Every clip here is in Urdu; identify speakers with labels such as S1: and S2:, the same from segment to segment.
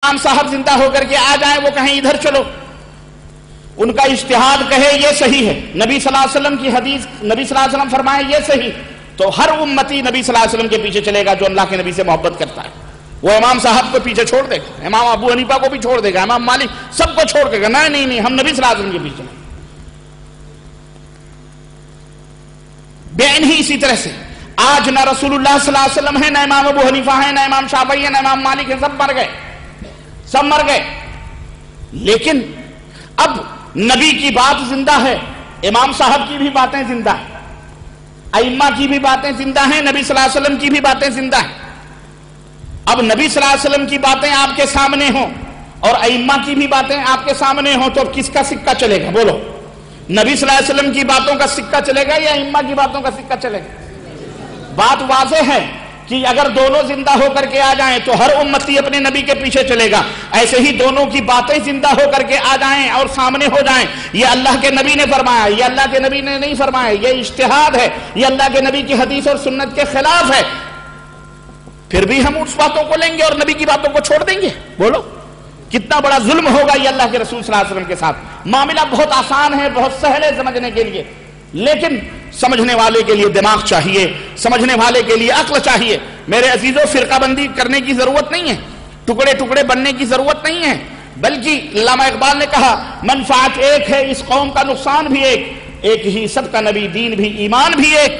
S1: امام صاحب زندہ ہو کر کے آ جائیں، وہ کہیں ادھر چلو، ان کا اجتہاد کہے یہ صحیح ہے، نبی صلی اللہ علیہ وسلم کی حدیث، نبی صلی اللہ علیہ وسلم فرمائے یہ صحیح، تو ہر امتی نبی صلی اللہ علیہ وسلم کے پیچھے چلے گا جو اللہ کے نبی سے محبت کرتا ہے۔ وہ امام صاحب کو پیچھے چھوڑ دے گا، امام ابو حنیفہ کو بھی چھوڑ دے گا، امام مالک سب کو چھوڑ دے گا، نہیں ہم نبی صلی اللہ علیہ وسلم کے پیچھے چلیں۔ بین ہی اسی طرح سے آج نہ رسول اللہ صلی اللہ علیہ وسلم ہے، نہ امام ابو حنیفہ ہے، نہ امام شافعی ہے، نہ امام مالک ہے، سب مر گئے، لیکن اب نبی کی بات زندہ ہے، امام صاحب کی بھی باتیں زندہ ہیں، ائمہ کی بھی باتیں زندہ ہیں، نبی صلی اللہ علیہ وسلم کی بھی باتیں زندہ ہیں۔ اب نبی صلی اللہ علیہ وسلم کی باتیں آپ کے سامنے ہوں اور ائمہ کی بھی باتیں آپ کے سامنے ہوں تو کس کا سکہ چلے گا؟ بولو، نبی صلی اللہ علیہ وسلم کی باتوں کا سکہ چلے گا یا ائمہ کی باتوں کا سکہ چلے گا؟ بات واضح ہے کہ اگر دونوں زندہ ہو کر کے آ جائیں تو ہر امتی اپنے نبی کے پیچھے چلے گا، ایسے ہی دونوں کی باتیں زندہ ہو کر کے آ جائیں اور سامنے ہو جائیں، یہ اللہ کے نبی نے فرمایا، یہ اللہ کے نبی نے نہیں فرمایا، یہ اجتہاد ہے، یہ اللہ کے نبی کی حدیث اور سنت کے خلاف ہے، پھر بھی ہم اس باتوں کو لیں گے اور نبی کی باتوں کو چھوڑ دیں گے؟ بولو کتنا بڑا ظلم ہوگا یہ اللہ کے رسول صلی اللہ علیہ وسلم کے ساتھ۔ معاملہ بہت آسان ہے، بہت سہل ہے سمجھنے کے لیے، لیکن سمجھنے والے کے لیے دماغ چاہیے، سمجھنے والے کے لیے عقل چاہیے۔ میرے عزیزوں، فرقہ بندی کرنے کی ضرورت نہیں ہے، ٹکڑے ٹکڑے بننے کی ضرورت نہیں ہے، بلکہ علامہ اقبال نے کہا منفعت ایک ہے اس قوم کا نقصان بھی ایک ہی سب کا نبی، دین بھی ایمان بھی ایک،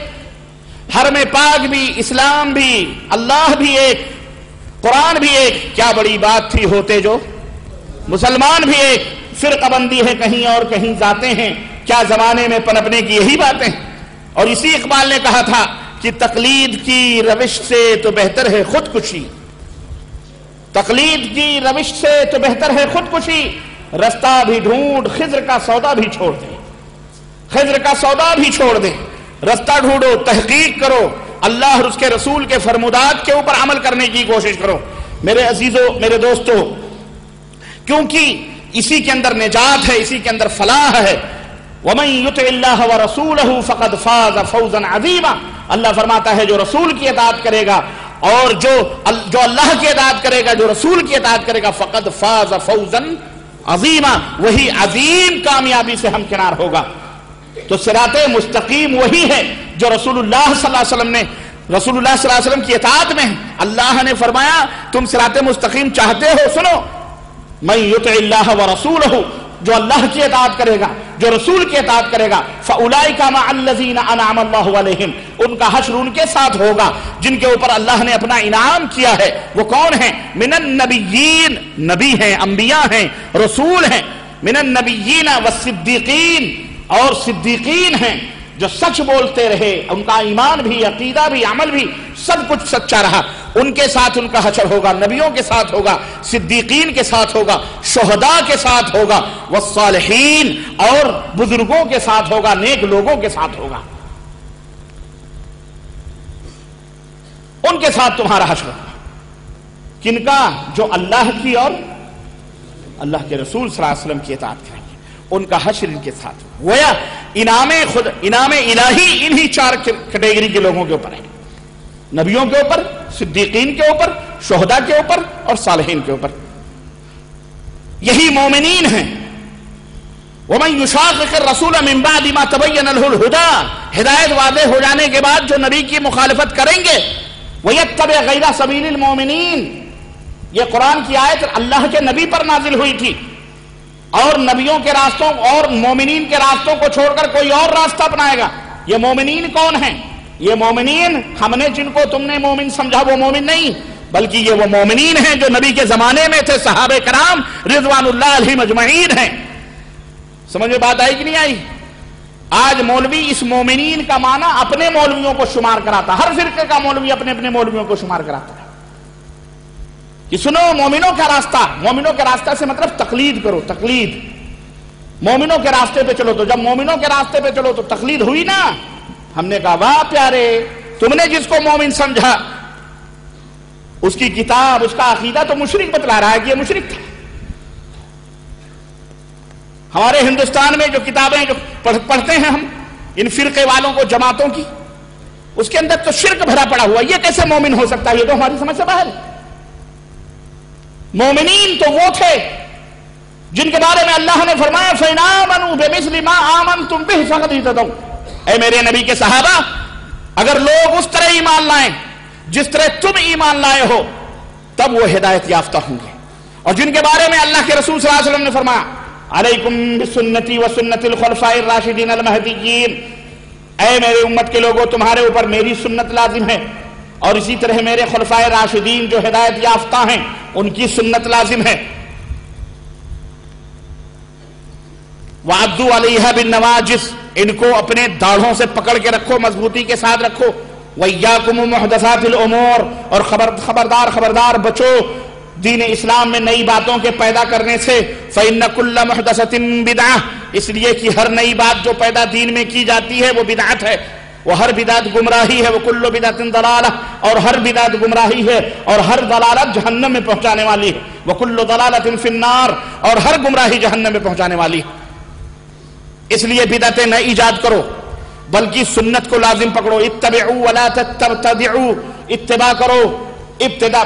S1: حرم پاک بھی، اسلام بھی، اللہ بھی ایک، قرآن بھی ایک، کیا بڑی بات تھی ہوتے جو مسلمان بھی ایک، فرقہ بندی ہے کہیں اور کہیں ذاتیں ہیں، کیا زمانے میں پنپنے کی یہی باتیں ہیں۔ اور اسی اقبال نے کہا تھا کہ تقلید کی روش سے تو بہتر ہے خودکشی، تقلید کی روش سے تو بہتر ہے خودکشی، رستہ بھی ڈھونڈ خضر کا سودا بھی چھوڑ دے، خضر کا سودا بھی چھوڑ دے، رستہ ڈھونڈو، تحقیق کرو، اللہ اور اس کے رسول کے فرمودات کے اوپر عمل کرنے کی کوشش کرو۔ میرے عزیزوں، میرے دوستوں، کیونکہ اسی کے اندر نجات ہے، اسی کے اندر فلاح ہے۔ وَمَن يُطِعِ اللَّهَ وَرَسُولَهُ فَقَدْ فَازَ فَوْزًا عَظِيمًا، اللہ فرماتا ہے جو رسول کی اطاعت کرے گا اور جو اللہ کی اطاعت کرے گا، جو رسول کی اطاعت کرے گا، فَقَدْ فَازَ فَوْزًا عَظِيمًا، وہی عظیم کامیابی سے ہمکنار ہوگا۔ تو صراط مستقیم وہی ہے جو رسول اللہ صلی اللہ علیہ وسلم نے، رسول اللہ صلی اللہ علیہ وسلم کی اطاعت میں اللہ نے فرمایا تم صراط مستقیم چاہتے ہو، سنو، من یطع اللہ ورسولہ، جو اللہ کی اطاعت کرے گا، جو رسول کی اطاعت کرے گا، فاولئک مع الذین انعم اللہ علیہم، ان کا حشر ان کے ساتھ ہوگا جن کے اوپر اللہ نے اپنا انعام کیا ہے۔ وہ کون ہیں؟ من النبیین، نبی ہیں، انبیاء ہیں، رسول ہیں، من النبیین والصدیقین، اور صدیقین ہیں جو سچ بولتے رہے، ان کا ایمان بھی، عقیدہ بھی، عمل بھی، سب کچھ سچا رہا، ان کے ساتھ ان کا حشر ہوگا، نبیوں کے ساتھ ہوگا، صدیقین کے ساتھ ہوگا، شہداء کے ساتھ ہوگا، والصالحین، اور بزرگوں کے ساتھ ہوگا، نیک لوگوں کے ساتھ ہوگا، ان کے ساتھ تمہارا حشر ہوگا۔ کن کا؟ جو اللہ کی اور اللہ کے رسول صلی اللہ علیہ وسلم کی اطاعت کریں گے، ان کا حشر ان کے ساتھ ہوگا۔ گویا انعام الہی انہی چار کیٹیگری کے لوگوں کے اوپر ہے، نبیوں کے اوپر، صدیقین کے اوپر، شہداء کے اوپر اور صالحین کے اوپر، یہی مومنین ہیں۔ وَمَن يُشَاقِقِ الرَّسُولَ مِن بَعْدِ مَا تَبَيَّنَ لَهُ الْهُدَىٰ، ہدایت واضح ہو جانے کے بعد جو نبی کی مخالفت کریں گے، وَيَتَّبِعْ غَيْرَ سَبِيلِ الْمُؤْمِنِينَ، یہ قرآن کی آیت اللہ کے نبی پر نازل ہوئی تھی، اور نبیوں کے راستوں اور مومنین کے راستوں کو چھوڑ کر کوئی اور راستہ اپنائے گا۔ یہ مومنین کون ہیں؟ یہ مومنین ہم نے جن کو تم نے مومن سمجھا وہ مومن نہیں، بلکہ یہ وہ مومنین ہیں جو نبی کے زمانے میں تھے، صحابہ کرام رضوان اللہ علیہم اجمعین ہیں۔ سمجھ میں بات آئی کہ نہیں آئی؟ آج مولوی اس مومنین کا معنی اپنے مولویوں کو شمار کراتا، ہر فرقے کا مولوی اپنے اپنے مولویوں کو شمار کراتا ہے کہ سنو مومنوں کا راستہ، مومنوں کے راستہ سے مطلب تقلید کرو، تقلید، مومنوں کے راستے پہ چلو۔ تو جب مومنوں کے راستے پہ چلو تو تقلید ہوئی نا۔ ہم نے کہا واہ پیارے، تم نے جس کو مومن سمجھا اس کی کتاب، اس کا عقیدہ تو مشرک بتلا رہا ہے کہ یہ مشرک تھا۔ ہمارے ہندوستان میں جو کتابیں جو پڑھتے ہیں ہم ان فرقے والوں کو، جماعتوں کی، اس کے اندر تو شرک بھرا پڑا ہوا، یہ کیسے مومن ہو سکتا ہے؟ یہ تو ہماری سمجھ سے باہر ہے۔ مومنین تو وہ تھے جن کے بارے میں اللہ نے فرمایا فَإِنْ آمَنُوا بِمِثْلِ مَا آمَنْتُمْ بِهِ فَقَدْ اهْتَدَوْا، اے میرے نبی کے صحابہ، اگر لوگ اس طرح ایمان لائیں جس طرح تم ایمان لائے ہو تب وہ ہدایت یافتہ ہوں گے۔ اور جن کے بارے میں اللہ کے رسول صلی اللہ علیہ وسلم نے فرمایا علیکم بسنتی وسنت الخلفاء الراشدین المہدیین، اے میرے امت کے لوگوں، تمہارے اوپر میری سنت لازم ہے، اور اسی طرح میرے خلفاء راشدین جو ہدایت یافتہ ہیں ان کی سنت لازم ہے۔ وَعَضُّوا عَلَيْهَا بِالنَّوَاجِذِ، ان کو اپنے داڑھوں سے پکڑ کے رکھو، مضبوطی کے ساتھ رکھو۔ وَإِيَّاكُمْ وَمُحْدَثَاتِ الْأُمُورِ، اور خبردار بچو دین اسلام میں نئی باتوں کے پیدا کرنے سے۔ فَإِنَّ كُلَّ مُحْدَثَةٍ بِدْعَةٍ، اس لیے کہ ہر نئی بات جو پیدا دین میں کی جاتی ہے وہ بدعت ہے، وہ ہر بدعت گمراہی ہے۔ وَكُلُّ بِدْعَةٍ ضَلَالَةٍ، اور ہر بدعت گمراہی ہے، اور ہر ضلالت جہنم میں پہنچانے والی ہے۔ وَكُلُّ ضَلَالَةٍ فِي النَّارِ، اور ہر گمراہی جہنم میں پہنچانے والی ہے۔ اس لیے بدعتیں نہ ایجاد کرو بلکہ سنت کو لازم پکڑو۔ اتبعوا ولا تبتدعوا، اتباع کرو،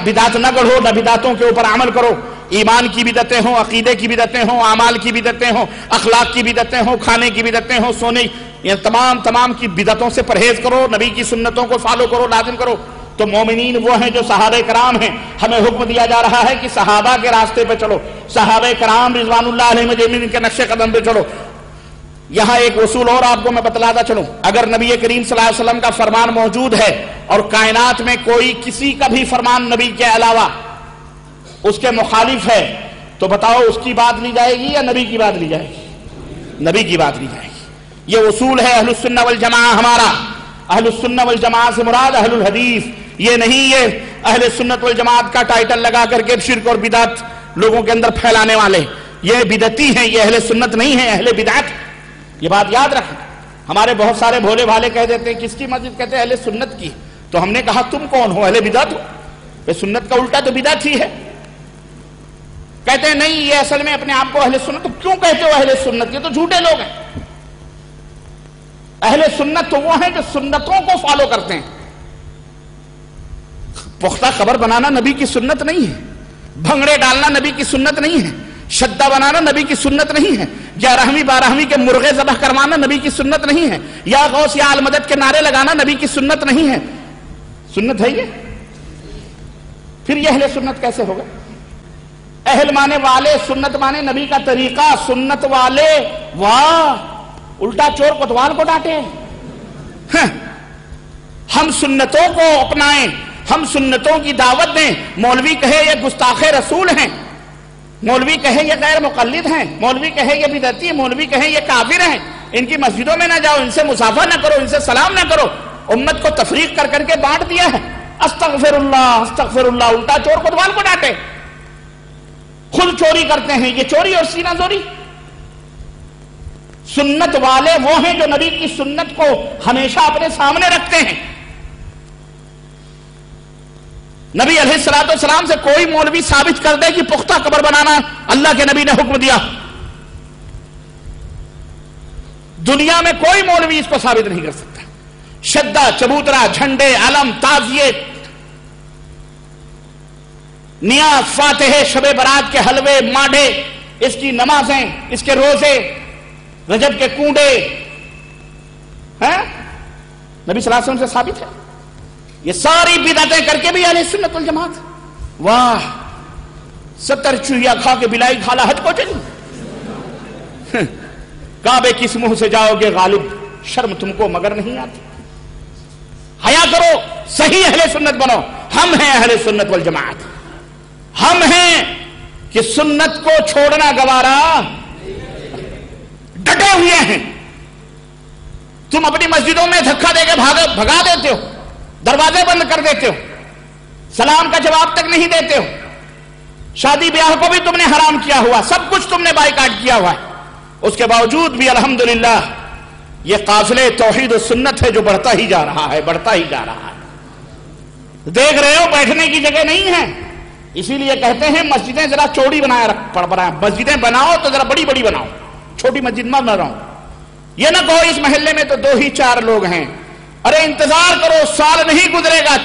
S1: بدعت نہ گڑھو، نہ بدعتوں کے اوپر عمل کرو۔ ایمان کی بدعتیں ہوں، عقیدے کی بدعتیں ہوں، اعمال کی بدعتیں ہوں، اخلاق کی بدعتیں ہوں، کھانے کی بدعتیں ہوں، سونے، یہ تمام کی بدعتوں سے پرہیز کرو، نبی کی سنتوں کو فالو کرو، لازم کرو۔ تو مومنین وہ ہیں جو صحابہ کرام ہیں، ہمیں حکم دیا جا رہا ہے کہ صحابہ کے راستے پہ چلو، صحابہ کرام رضوان اللہ علیہم اجمعین کے نقش قدم پہ چلو۔ یہاں ایک اصول اور آپ کو میں بتلاتا چلوں، اگر نبی کریم صلی اللہ علیہ وسلم کا فرمان موجود ہے اور کائنات میں کوئی کسی کا بھی فرمان نبی کے علاوہ اس کے مخالف ہے تو بتاؤ اس کی بات لی جائے گی یا نبی کی بات لی جائے گی؟ نبی کی بات لی جائے گی۔ یہ اصول ہے اہل السنہ والجماعہ ہمارا۔ اہل السنہ والجماعہ سے مراد اہل الحدیث، یہ نہیں یہ اہل سنت والجماعت کا ٹائٹل لگا کر کے شرک اور بدعت لوگوں کے اندر پھیلانے والے، یہ بدعتی ہیں، یہ اہل سنت نہیں ہیں، اہل بدعت۔ یہ بات یاد رکھیں۔ ہمارے بہت سارے بھولے بھالے کہہ دیتے ہیں کس کی مسجد، کہتے ہیں اہل سنت کی، تو ہم نے کہا تم کون ہو، اہل بدعت ہو؟ سنت کا الٹا تو بدعت ہی ہے۔ کہتے ہیں نہیں یہ اصل میں اپنے آپ کو اہل سنت، تو کیوں کہتے ہو اہل سنت؟ یہ تو جھوٹے لوگ ہیں۔ اہل سنت تو وہ ہیں جو سنتوں کو فالو کرتے ہیں۔ پختہ خبر بنانا نبی کی سنت نہیں ہے، بھنگڑے ڈالنا نبی کی سنت نہیں ہے، شدہ بنانا نبی کی سنت نہیں ہے، 11ویں 12ویں کے مرغے ذبح کروانا نبی کی سنت نہیں ہے، یا غوث یا المدد کے نعرے لگانا نبی کی سنت نہیں ہے۔ سنت ہے یہ؟ پھر یہ اہل سنت کیسے ہوگا؟ اہل مانے والے، سنت مانے نبی کا طریقہ، سنت والے، واہ، الٹا چور کوتوال کو ڈانٹے۔ ہم سنتوں کو اپنائیں، ہم سنتوں کی دعوت دیں۔ مولوی کہے یہ گستاخ رسول ہیں، مولوی کہے یہ غیر مقلد ہیں، مولوی کہے یہ بدعتی ہیں، مولوی کہے یہ کافر ہیں، ان کی مسجدوں میں نہ جاؤ، ان سے مصافحہ نہ کرو، ان سے سلام نہ کرو۔ امت کو تفریق کر کے بانٹ دیا ہے۔ استغفر اللہ استغفر اللہ، الٹا چور کوتوال کو ڈانٹے۔ خود چوری کرتے ہیں، یہ چوری اور سینہ زوری۔ سنت والے وہ ہیں جو نبی کی سنت کو ہمیشہ اپنے سامنے رکھتے ہیں۔ نبی علیہ السلام سے کوئی مولوی ثابت کر دے کہ پختہ قبر بنانا اللہ کے نبی نے حکم دیا، دنیا میں کوئی مولوی اس کو ثابت نہیں کر سکتا۔ شدہ، چبوترا، جھنڈے، علم، تعزیے، نیاز، فاتحے، شب برات کے حلوے، ماڈے، اس کی نمازیں، اس کے روزے، رجب کے کنڈے، نبی صلی اللہ علیہ وسلم سے ثابت ہے۔ یہ ساری بدعتیں کر کے بھی اہل سنت والجماعت۔ واہ، 70 چوہیا کھا کے بلائی کھالا حج کو چلی۔ کعبے کس منہ سے جاؤ گے غالب، شرم تم کو مگر نہیں آتی۔ حیا کرو، صحیح اہل سنت بنو۔ ہم ہیں اہل سنت والجماعت، ہم ہیں کہ سنت کو چھوڑنا گوارا، ڈٹے ہوئے ہیں۔ تم اپنی مسجدوں میں دھکا دے کے بھگا دیتے ہو، دروازے بند کر دیتے ہو، سلام کا جواب تک نہیں دیتے ہو، شادی بیاہ کو بھی تم نے حرام کیا ہوا، سب کچھ تم نے بائیکاٹ کیا ہوا ہے۔ اس کے باوجود بھی الحمدللہ یہ قافلے توحید و سنت ہے جو بڑھتا ہی جا رہا ہے، بڑھتا ہی جا رہا ہے۔ دیکھ رہے ہو بیٹھنے کی جگہ نہیں ہے، اسی لیے کہتے ہیں مسجدیں ذرا چوڑی بنائے مسجدیں بناؤ تو ذرا بڑی بڑی بناؤ، چھوٹی مسجد مت بناؤ۔ یہ نہ کہو اس محلے میں تو 2 ہی 4 لوگ ہیں، ارے انتظار کرو، سال نہیں گزرے گا